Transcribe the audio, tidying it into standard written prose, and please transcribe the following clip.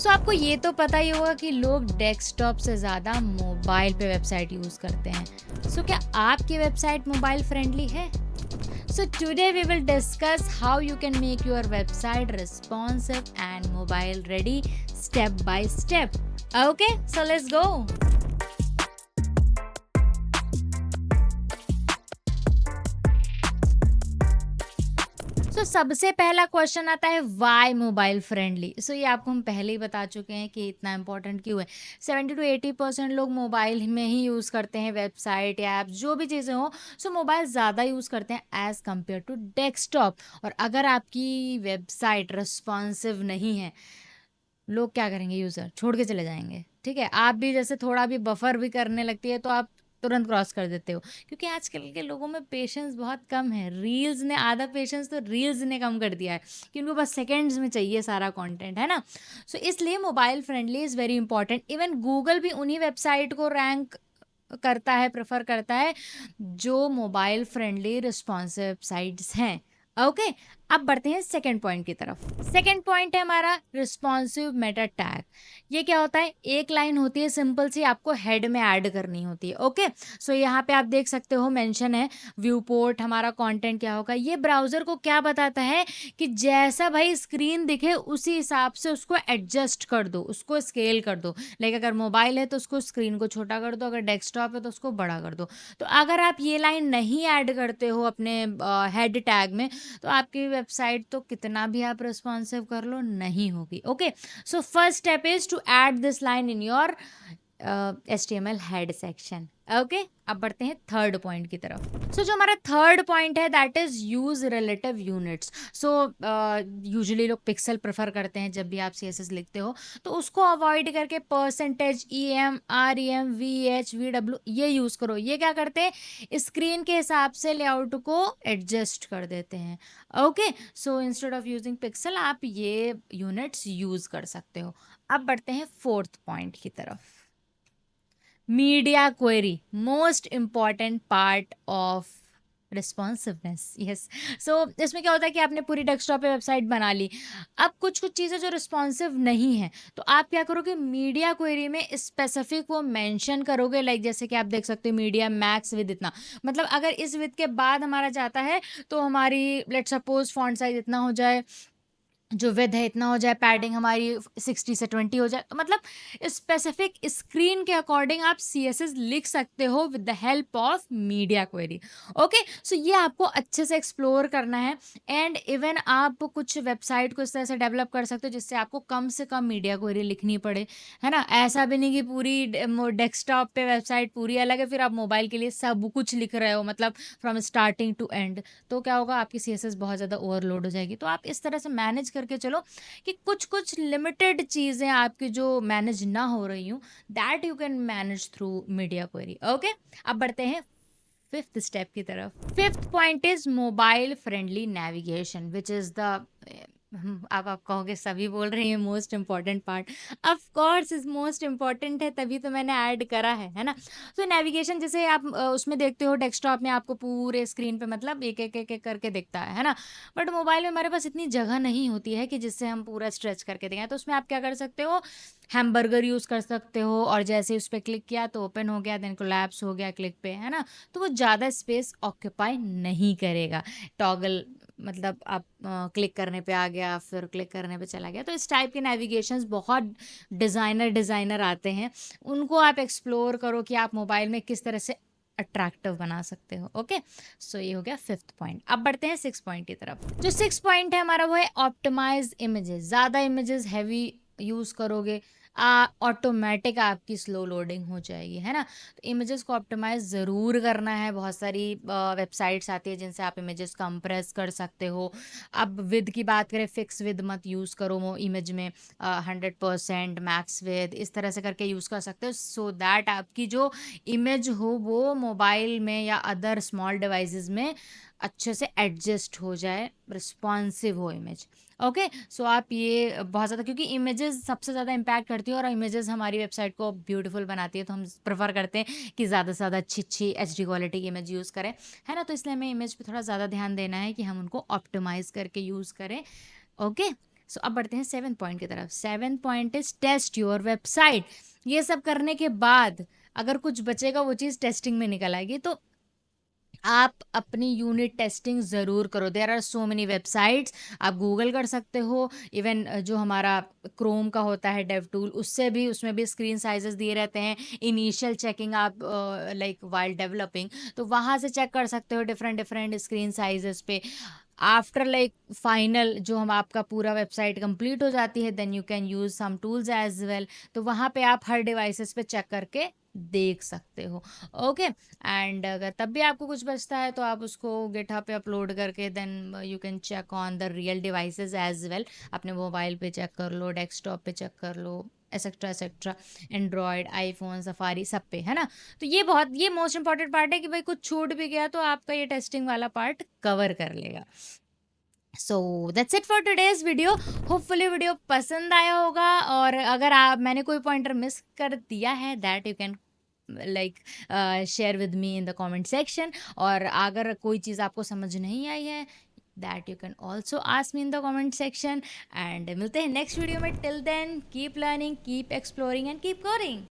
सो आपको ये तो पता ही होगा कि लोग डेस्कटॉप से ज़्यादा मोबाइल पे वेबसाइट यूज़ करते हैं। सो क्या आपकी वेबसाइट मोबाइल फ्रेंडली है? So today we will discuss how you can make your website responsive and mobile ready step by step. Okay, so let's go. सबसे पहला क्वेश्चन आता है वाई मोबाइल फ्रेंडली। ये आपको हम पहले ही बता चुके हैं कि इतना इंपॉर्टेंट क्यों है। 70 to 80% लोग मोबाइल में ही यूज़ करते हैं, वेबसाइट या ऐप जो भी चीज़ें हो। मोबाइल ज़्यादा यूज़ करते हैं एज़ कम्पेयर टू डेस्कटॉप। और अगर आपकी वेबसाइट रिस्पॉन्सिव नहीं है, लोग क्या करेंगे? यूज़र छोड़ के चले जाएंगे। ठीक है, आप भी जैसे थोड़ा भी बफर भी करने लगती है तो आप तुरंत क्रॉस कर देते हो, क्योंकि आजकल के लोगों में पेशेंस बहुत कम है। रील्स ने आधा पेशेंस तो रील्स ने कम कर दिया है कि उनको बस सेकंड्स में चाहिए सारा कंटेंट, है ना। इसलिए mobile friendly is very important. Even Google भी उन्हीं वेबसाइट को रैंक करता है, प्रेफर करता है जो मोबाइल फ्रेंडली रिस्पॉन्सिव साइट्स हैं। ओके, अब बढ़ते हैं सेकेंड पॉइंट की तरफ। सेकेंड पॉइंट है हमारा रिस्पॉन्सिव मेटा टैग। ये क्या होता है? एक लाइन होती है सिंपल सी, आपको हेड में ऐड करनी होती है। ओके, यहाँ पे आप देख सकते हो मेंशन है व्यू पोर्ट, हमारा कंटेंट क्या होगा। ये ब्राउजर को क्या बताता है कि जैसा भाई स्क्रीन दिखे उसी हिसाब से उसको एडजस्ट कर दो, उसको स्केल कर दो। लाइक अगर मोबाइल है तो उसको स्क्रीन को छोटा कर दो, अगर डेस्कटॉप है तो उसको बड़ा कर दो। तो अगर आप ये लाइन नहीं ऐड करते हो अपने हेड टैग में, तो आपकी वेबसाइट तो कितना भी आप रिस्पॉन्सिव कर लो नहीं होगी। Okay, first step is to add this line in your HTML head section. Okay, अब बढ़ते हैं थर्ड पॉइंट की तरफ। जो हमारा थर्ड पॉइंट है that is use relative units. Usually लोग पिक्सल प्रेफर करते हैं जब भी आप CSS लिखते हो, तो उसको अवॉइड करके percentage EM REM VH VW ये यूज करो। ये क्या करते हैं? स्क्रीन के हिसाब से लेआउट को एडजस्ट कर देते हैं। Okay, instead of using pixel आप ये यूनिट्स यूज कर सकते हो। अब बढ़ते हैं फोर्थ पॉइंट की तरफ। Media query, most important part of responsiveness. Yes, इसमें क्या होता है कि आपने पूरी डेस्कटॉप पे वेबसाइट बना ली। अब कुछ कुछ चीज़ें जो रिस्पॉन्सिव नहीं है, तो आप क्या करोगे? मीडिया क्वेरी में स्पेसिफिक वो मेंशन करोगे। लाइक जैसे कि आप देख सकते हो मीडिया मैक्स विद इतना, मतलब अगर इस विद के बाद हमारा जाता है तो हमारी लेट सपोज फॉन्ट साइज इतना हो जाए, जो विद है इतना हो जाए, पैडिंग हमारी 60 से 20 हो जाए। तो मतलब स्पेसिफिक स्क्रीन के अकॉर्डिंग आप CSS लिख सकते हो with the help of media query. Okay, ये आपको अच्छे से एक्सप्लोर करना है। एंड इवन आप कुछ वेबसाइट को इस तरह से डेवलप कर सकते हो जिससे आपको कम से कम मीडिया क्वेरी लिखनी पड़े, है ना। ऐसा भी नहीं कि पूरी डेस्कटॉप पे वेबसाइट पूरी अलग है, फिर आप मोबाइल के लिए सब कुछ लिख रहे हो, मतलब फ्रॉम स्टार्टिंग टू एंड। तो क्या होगा? आपकी CSS बहुत ज़्यादा ओवरलोड हो जाएगी। तो आप इस तरह से मैनेज करके चलो कि कुछ कुछ लिमिटेड चीज़ें आपकी जो मैनेज ना हो रही हूँ, that you can manage through media query. Okay, अब बढ़ते हैं फिफ्थ स्टेप की तरफ। Fifth point is mobile friendly navigation, which is the अब आप कहोगे सभी बोल रही हैं most important part. Of course is most important है, तभी तो मैंने ऐड करा है ना। नेविगेशन जैसे आप उसमें देखते हो डेस्कटॉप में आपको पूरे स्क्रीन पे मतलब एक एक एक एक करके दिखता है ना। बट मोबाइल में हमारे पास इतनी जगह नहीं होती है कि जिससे हम पूरा स्ट्रेच करके देखें। तो उसमें आप क्या कर सकते हो? हैमबर्गर यूज़ कर सकते हो, और जैसे उस पर क्लिक किया तो ओपन हो गया, देन कोलैप्स हो गया क्लिक पे, है ना। तो वो ज़्यादा स्पेस ऑक्यूपाई नहीं करेगा। टॉगल मतलब आप क्लिक करने पे आ गया, फिर क्लिक करने पे चला गया। तो इस टाइप के नेविगेशंस बहुत डिज़ाइनर आते हैं, उनको आप एक्सप्लोर करो कि आप मोबाइल में किस तरह से अट्रैक्टिव बना सकते हो। ओके, ये हो गया फिफ्थ पॉइंट। अब बढ़ते हैं सिक्स पॉइंट की तरफ। जो सिक्स पॉइंट है हमारा वो है ऑप्टिमाइज इमेजेस। ज़्यादा इमेजेस हैवी यूज़ करोगे, ऑटोमेटिक आपकी स्लो लोडिंग हो जाएगी, है ना। तो इमेजेस को ऑप्टिमाइज ज़रूर करना है। बहुत सारी वेबसाइट्स आती है जिनसे आप इमेजेस कंप्रेस कर सकते हो। अब विद की बात करें, फिक्स विद मत यूज़ करो वो इमेज में, 100% मैक्स विद इस तरह से करके यूज़ कर सकते हो, सो दैट आपकी जो इमेज हो वो मोबाइल में या अदर स्मॉल डिवाइसेस में अच्छे से एडजस्ट हो जाए, रिस्पॉन्सिव हो इमेज। ओके, आप ये बहुत ज़्यादा, क्योंकि इमेजेस सबसे ज़्यादा इम्पैक्ट करती है और इमेजेस हमारी वेबसाइट को ब्यूटीफुल बनाती है। तो हम प्रेफर करते हैं कि ज़्यादा से ज़्यादा अच्छी HD क्वालिटी की इमेज यूज़ करें, है ना। तो इसलिए हमें इमेज पे थोड़ा ज़्यादा ध्यान देना है कि हम उनको ऑप्टिमाइज़ करके यूज़ करें। ओके, सो अब बढ़ते हैं 7th पॉइंट की तरफ। 7th point is test your website. ये सब करने के बाद अगर कुछ बचेगा वो चीज़ टेस्टिंग में निकल आएगी, तो आप अपनी यूनिट टेस्टिंग ज़रूर करो। There are so many websites, आप गूगल कर सकते हो। इवन जो हमारा क्रोम का होता है डेव टूल, उससे भी, उसमें भी स्क्रीन साइजेस दिए रहते हैं। इनिशियल चेकिंग आप लाइक वाइल डेवलपिंग, तो वहाँ से चेक कर सकते हो डिफरेंट डिफरेंट स्क्रीन साइजेस पे। आफ्टर लाइक फाइनल जो हम आपका पूरा वेबसाइट कंप्लीट हो जाती है, then you can use some tools as well. तो वहाँ पे आप हर डिवाइसेस पे चेक करके देख सकते हो। ओके, एंड अगर तब भी आपको कुछ बचता है तो आप उसको गिटहब पे अपलोड करके then you can check on the real devices as well. अपने मोबाइल पे चेक कर लो, डेस्कटॉप पे चेक कर लो, etcetera etcetera, Android, iPhone, Safari, सब पे, है ना। तो ये मोस्ट इंपॉर्टेंट पार्ट है कि भाई कुछ छूट भी गया तो आपका ये टेस्टिंग वाला पार्ट कवर कर लेगा। So that's it for today's video. Hopefully video पसंद आया होगा, और अगर आप मैंने कोई पॉइंटर मिस कर दिया है, that you can like share with me in the comment section. और अगर कोई चीज़ आपको समझ नहीं आई है, that you can also ask me in the comment section. And मिलते हैं नेक्स्ट वीडियो में। Till then keep learning, keep exploring and keep going.